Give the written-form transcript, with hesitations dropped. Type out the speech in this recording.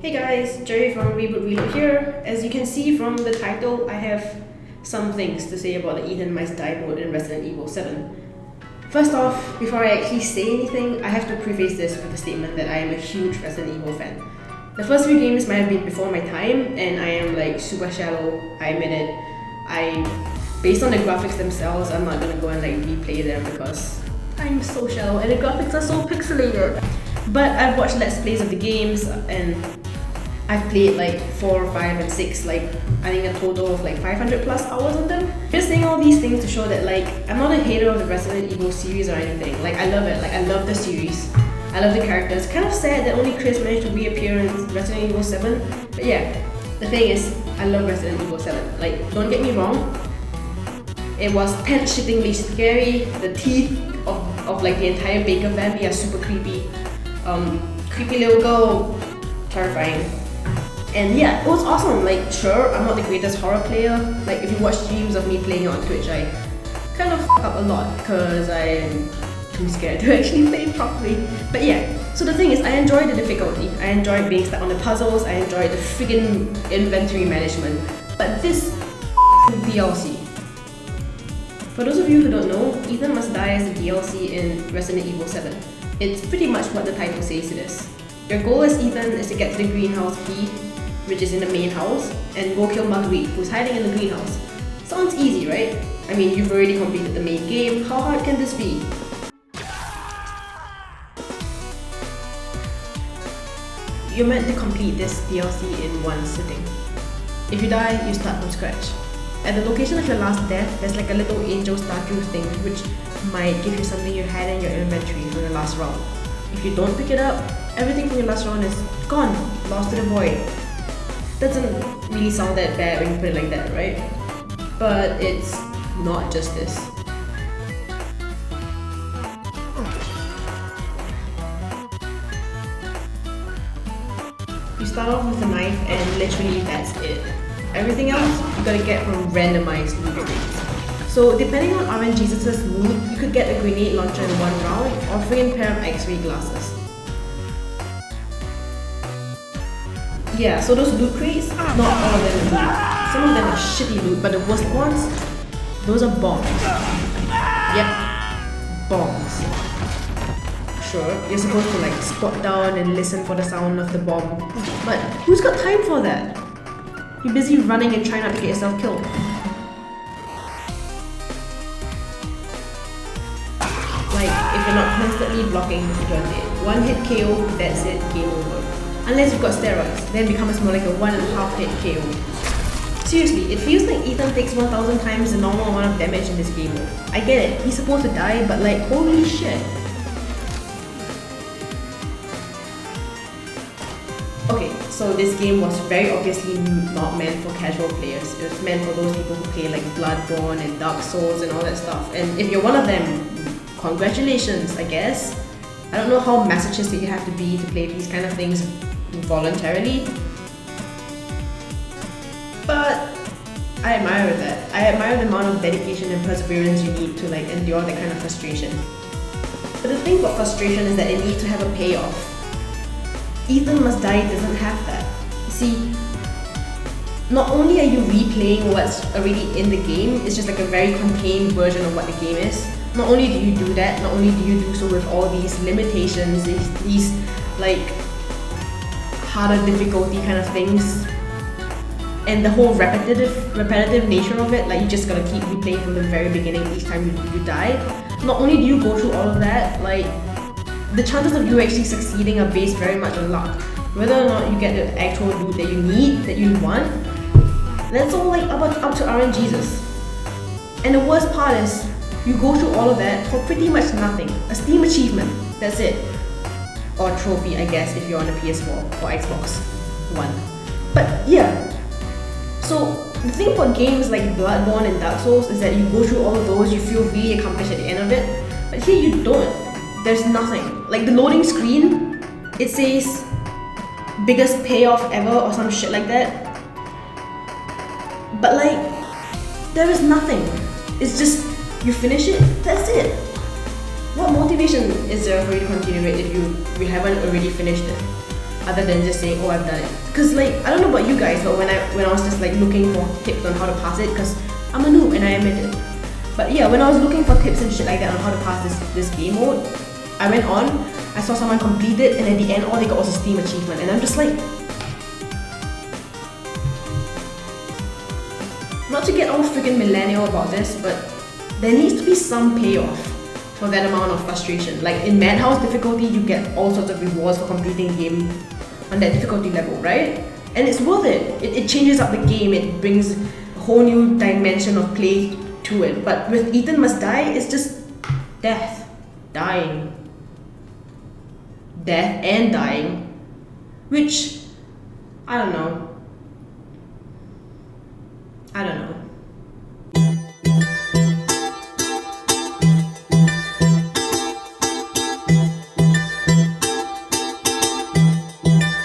Hey guys, Jerry from Reboot Reload here. As you can see from the title, I have some things to say about the Ethan Must Die mode in Resident Evil 7. First off, before I actually say anything, I have to preface this with a statement that I am a huge Resident Evil fan. The first few games might have been before my time, and I am like super shallow, I admit it. Based on the graphics themselves, I'm not gonna go and like replay them because I'm so shallow and the graphics are so pixelated. But I've watched Let's Plays of the games and I've played like 4, 5, and 6, like I think a total of like 500 plus hours on them. Just saying all these things to show that like I'm not a hater of the Resident Evil series or anything. Like I love it, like I love the series. I love the characters. Kind of sad that only Chris managed to reappear in Resident Evil 7. But yeah, the thing is, I love Resident Evil 7. Like, don't get me wrong, it was pants-shittingly scary. The teeth of like the entire Baker family are super creepy. Creepy little girl, terrifying. And yeah, it was awesome. Like, sure, I'm not the greatest horror player. Like, if you watch streams of me playing on Twitch, I kind of fuck up a lot because I'm too scared to actually play properly. But yeah, so the thing is, I enjoyed the difficulty. I enjoyed being stuck on the puzzles. I enjoyed the friggin' inventory management. But this DLC. For those of you who don't know, Ethan Must Die is the DLC in Resident Evil 7. It's pretty much what the title says it is. Your goal as Ethan is to get to the greenhouse key, which is in the main house, and go kill Marguerite, who's hiding in the greenhouse. Sounds easy, right? I mean, you've already completed the main game, how hard can this be? You're meant to complete this DLC in one sitting. If you die, you start from scratch. At the location of your last death, there's like a little angel statue thing, which might give you something you had in your inventory from your last round. If you don't pick it up, everything from your last round is gone, lost to the void. Doesn't really sound that bad when you put it like that, right? But it's not just this. You start off with a knife and literally that's it. Everything else you gotta get from randomized loot crates. So depending on RNGesus' mood, you could get a grenade launcher in one round or a friggin' pair of X-ray glasses. Yeah, so those loot crates, not all of them are loot. Some of them are shitty loot, but the worst ones, those are bombs. Yep, bombs. Sure, you're supposed to like squat down and listen for the sound of the bomb, but who's got time for that? You're busy running and trying not to get yourself killed. Like, if you're not constantly blocking, you're dead. One hit KO, that's it, game over. Unless you've got steroids, then it becomes more like a 1.5 hit KO. Seriously, it feels like Ethan takes 1000 times the normal amount of damage in this game mode. I get it, he's supposed to die, but like, holy shit. Okay, so this game was very obviously not meant for casual players. It was meant for those people who play like Bloodborne and Dark Souls and all that stuff. And if you're one of them, congratulations, I guess. I don't know how masochistic you have to be to play these kind of things voluntarily. But I admire that. I admire the amount of dedication and perseverance you need to like endure that kind of frustration. But the thing about frustration is that it needs to have a payoff. Ethan Must Die doesn't have that. You see, not only are you replaying what's already in the game, it's just like a very contained version of what the game is. Not only do you do that, not only do you do so with all these limitations, these like harder difficulty kind of things, and the whole repetitive nature of it, like you just gotta keep replaying from the very beginning each time you die. Not only do you go through all of that, like the chances of you actually succeeding are based very much on luck. Whether or not you get the actual loot that you need, that you want, that's all like up to RNGesus. And the worst part is, you go through all of that for pretty much nothing. A Steam achievement, that's it. Or a trophy, I guess, if you're on a PS4 or Xbox One. But yeah, so the thing about games like Bloodborne and Dark Souls is that you go through all of those, you feel really accomplished at the end of it. But here you don't. There's nothing. Like the loading screen, it says biggest payoff ever or some shit like that. But like, there is nothing. It's just, you finish it, that's it. What motivation is there for you to continue it if you haven't already finished it? other than just saying, oh, I've done it. Because like, I don't know about you guys, but when I was just like looking for tips on how to pass it, because I'm a noob and I admit it. But yeah, when I was looking for tips and shit like that on how to pass this game mode, I went on, I saw someone complete it, and at the end all they got was a Steam achievement, and I'm just like, not to get all friggin' millennial about this, but there needs to be some payoff for that amount of frustration. Like in Madhouse difficulty, you get all sorts of rewards for completing a game on that difficulty level, right? And it's worth it. It changes up the game, it brings a whole new dimension of play to it. But with Ethan Must Die, it's just death, dying. Death and dying. Which, I don't know.